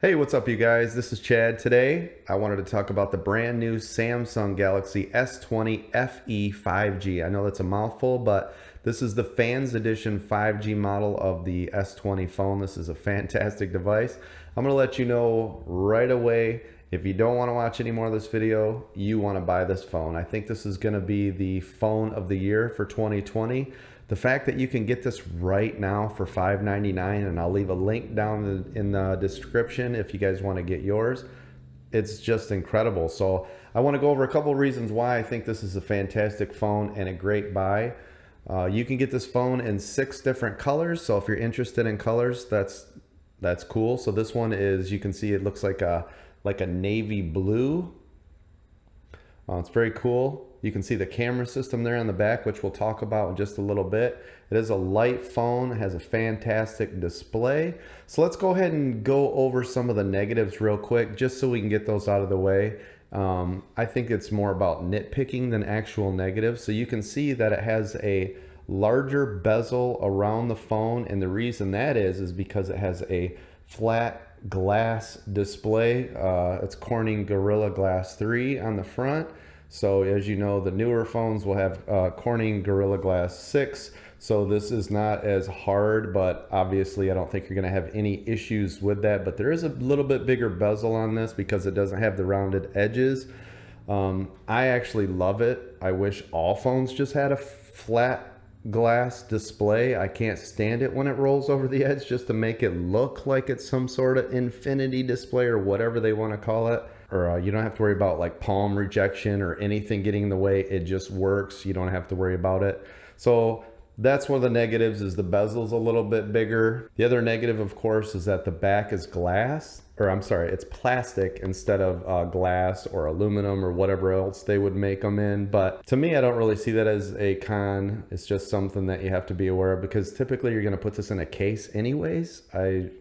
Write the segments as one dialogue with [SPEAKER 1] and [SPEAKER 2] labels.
[SPEAKER 1] Hey, what's up, you guys? This is Chad. Today, I wanted to talk about the brand new Samsung Galaxy S20 FE 5G. I know that's a mouthful, but this is the Fans Edition 5G model of the S20 phone. This is a fantastic device. I'm going to let you know right away, if you don't want to watch any more of this video, you want to buy this phone. I think this is going to be the phone of the year for 2020. The fact that you can get this right now for $599, and I'll leave a link down in the description if you guys want to get yours, it's just incredible. So I want to go over a couple of reasons why I think this is a fantastic phone and a great buy. You can get this phone in 6 different colors, so if you're interested in colors, that's cool. So this one is, you can see it looks like a navy blue. It's very cool. You can see the camera system there on the back, which we'll talk about in just a little bit. It is a light phone. It has a fantastic display. So let's go ahead and go over some of the negatives real quick, just so we can get those out of the way. I think it's more about nitpicking than actual negatives. So you can see that it has a larger bezel around the phone, and the reason that is because it has a flat glass display. It's Corning Gorilla Glass 3 on the front. So as you know, the newer phones will have Corning Gorilla Glass 6. So this is not as hard, but obviously I don't think you're gonna have any issues with that. But there is a little bit bigger bezel on this because it doesn't have the rounded edges. I actually love it. I wish all phones just had a flat glass display. I can't stand it when it rolls over the edge, just to make it look like it's some sort of infinity display or whatever they want to call it. Or you don't have to worry about like palm rejection or anything getting in the way. It just works. You don't have to worry about it. So that's one of the negatives, is the bezel's a little bit bigger. The other negative, of course, is that the back is glass, or I'm sorry, it's plastic instead of glass or aluminum or whatever else they would make them in. But to me, I don't really see that as a con. It's just something that you have to be aware of, because typically you're going to put this in a case anyways,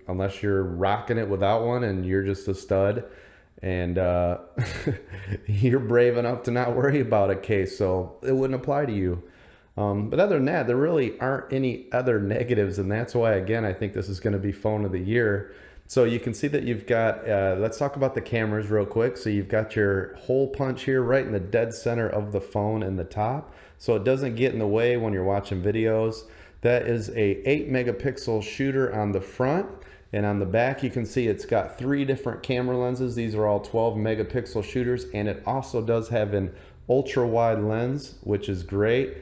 [SPEAKER 1] unless you're rocking it without one and you're just a stud and you're brave enough to not worry about a case, so it wouldn't apply to you. But other than that, there really aren't any other negatives, and that's why, again, I think this is going to be phone of the year. So you can see that you've got, let's talk about the cameras real quick. So you've got your hole punch here right in the dead center of the phone in the top, so it doesn't get in the way when you're watching videos. That is a 8 megapixel shooter on the front. And on the back, you can see it's got 3 different camera lenses. These are all 12 megapixel shooters, and it also does have an ultra wide lens, which is great.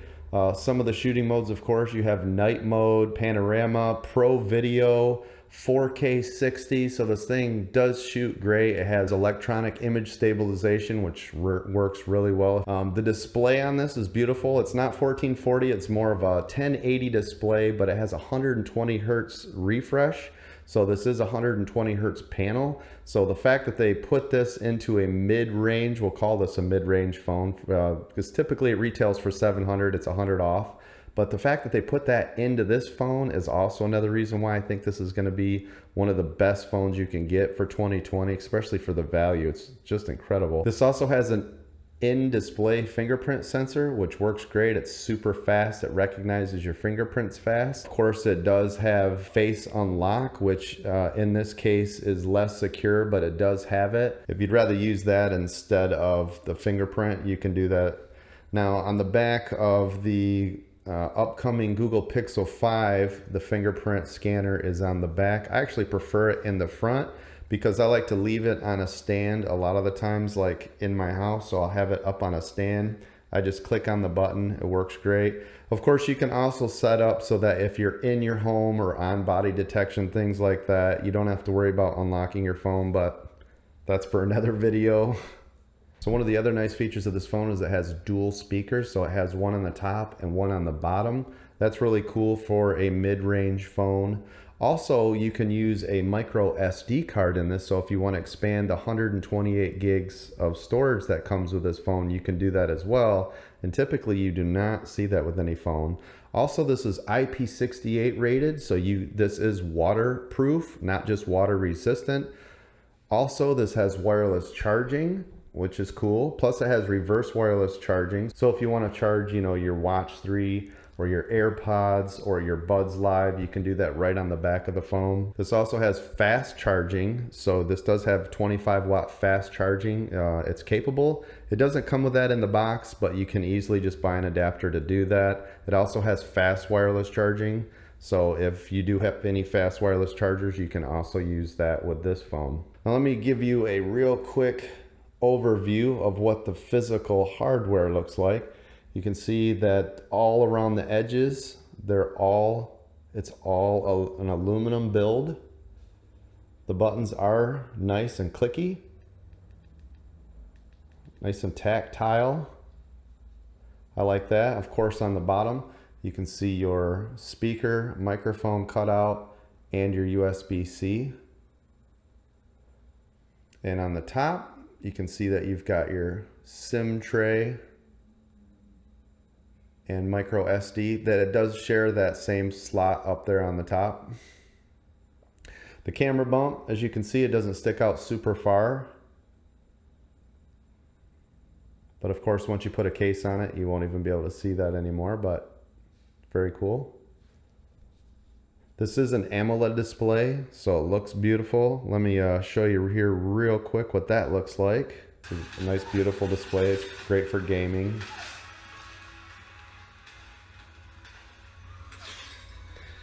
[SPEAKER 1] Some of the shooting modes, of course, you have night mode, panorama, pro video, 4K 60. So this thing does shoot great. It has electronic image stabilization, which works really well. The display on this is beautiful. It's not 1440, it's more of a 1080 display, but it has 120 hertz refresh. So this is a 120 hertz panel. So the fact that they put this into a mid-range, we'll call this a mid-range phone, because typically it retails for 700, it's 100 off. But the fact that they put that into this phone is also another reason why I think this is gonna be one of the best phones you can get for 2020, especially for the value. It's just incredible. This also has an in-display fingerprint sensor, which works great. It's super fast. It recognizes your fingerprints fast. Of course, it does have face unlock, which in this case is less secure, but it does have it. If you'd rather use that instead of the fingerprint, you can do that. Now, on the back of the upcoming Google Pixel 5, the fingerprint scanner is on the back. I actually prefer it in the front, because I like to leave it on a stand a lot of the times, like in my house. So I'll have it up on a stand. I just click on the button. It works great. Of course, you can also set up so that if you're in your home or on body detection, things like that, you don't have to worry about unlocking your phone, but that's for another video. So one of the other nice features of this phone is it has dual speakers. So it has one on the top and one on the bottom. That's really cool for a mid-range phone. Also, you can use a micro SD card in this, so if you want to expand the 128 gigs of storage that comes with this phone, you can do that as well, and typically you do not see that with any phone. Also, this is IP68 rated, so this is waterproof, not just water resistant. Also, this has wireless charging, which is cool. Plus, it has reverse wireless charging, so if you want to charge, your Watch 3 or your AirPods or your Buds Live. You can do that right on the back of the phone. This also has fast charging. So this does have 25-watt fast charging. It's capable. It doesn't come with that in the box, but you can easily just buy an adapter to do that. It also has fast wireless charging. So if you do have any fast wireless chargers, you can also use that with this phone. Now let me give you a real quick overview of what the physical hardware looks like. You can see that all around the edges, it's all an aluminum build. The buttons are nice and clicky, nice and tactile. I like that. Of course, on the bottom, you can see your speaker, microphone cutout, and your USB-C. And on the top, you can see that you've got your SIM tray and micro SD, that it does share that same slot up there on the top. The camera bump, as you can see, it doesn't stick out super far. But of course, once you put a case on it, you won't even be able to see that anymore, but very cool. This is an AMOLED display, so it looks beautiful. Let me show you here real quick what that looks like. It's a nice, beautiful display. It's great for gaming.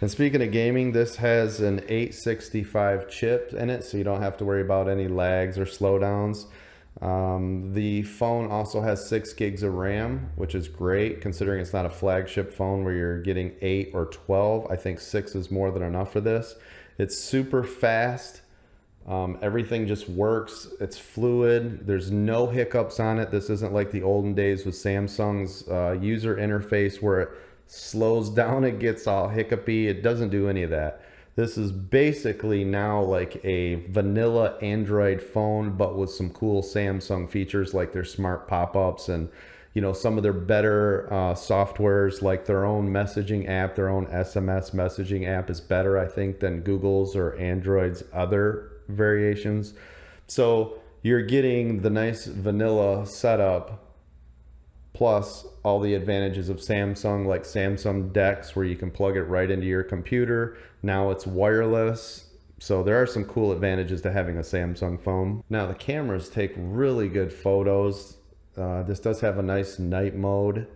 [SPEAKER 1] And speaking of gaming, this has an 865 chip in it, so you don't have to worry about any lags or slowdowns. The phone also has 6 gigs of RAM, which is great considering it's not a flagship phone where you're getting 8 or 12. I think 6 is more than enough for this. It's super fast. Everything just works. It's fluid. There's no hiccups on it. This isn't like the olden days with Samsung's user interface where it slows down, it gets all hiccupy. It doesn't do any of that. This is basically now like a vanilla Android phone, but with some cool Samsung features like their smart pop-ups and, you know, some of their better softwares, like their own messaging app, their own SMS messaging app is better, I think, than Google's or Android's other variations. So you're getting the nice vanilla setup plus all the advantages of Samsung, like Samsung DeX, where you can plug it right into your computer. Now it's wireless. So there are some cool advantages to having a Samsung phone. Now the cameras take really good photos. This does have a nice night mode,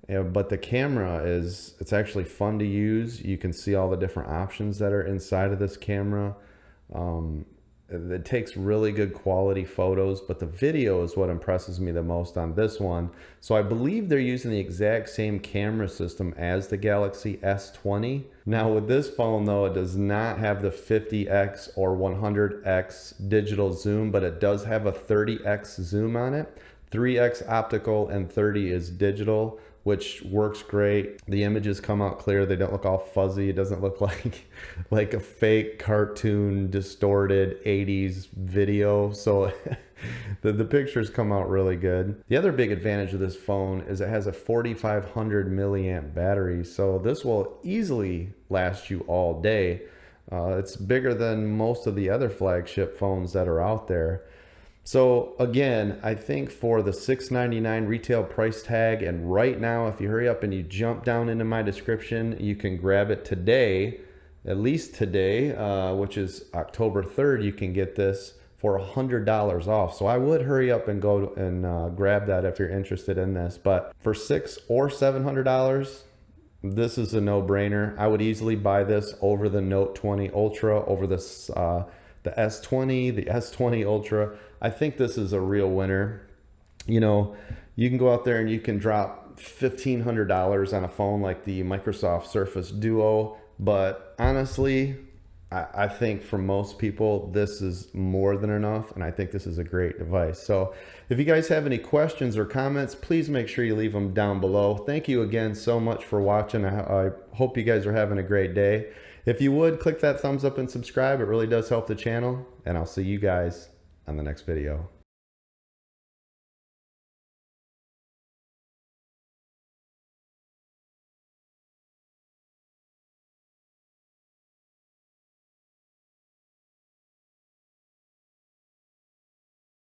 [SPEAKER 1] but the camera it's actually fun to use. You can see all the different options that are inside of this camera. It takes really good quality photos, but the video is what impresses me the most on this one. So I believe they're using the exact same camera system as the Galaxy S20. Now with this phone though, it does not have the 50x or 100x digital zoom, but it does have a 30x zoom on it. 3x optical and 30 is digital, which works great. The images come out clear. They don't look all fuzzy. It doesn't look like a fake cartoon distorted 80s video. So the pictures come out really good. The other big advantage of this phone is it has a 4500 milliamp battery. So this will easily last you all day. It's bigger than most of the other flagship phones that are out there. So again, I think for the $699 retail price tag, and right now, if you hurry up and you jump down into my description, you can grab it today, at least today, which is October 3rd, you can get this for $100 off. So I would hurry up and go and grab that if you're interested in this. But for $600 or $700, this is a no-brainer. I would easily buy this over the Note 20 Ultra, over this the S20, the S20 Ultra. I think this is a real winner. You know, you can go out there and you can drop $1,500 on a phone like the Microsoft Surface Duo, but honestly, I think for most people, this is more than enough, and I think this is a great device. So if you guys have any questions or comments, please make sure you leave them down below. Thank you again so much for watching. I hope you guys are having a great day. If you would, click that thumbs up and subscribe. It really does help the channel, and I'll see you guys on the next video.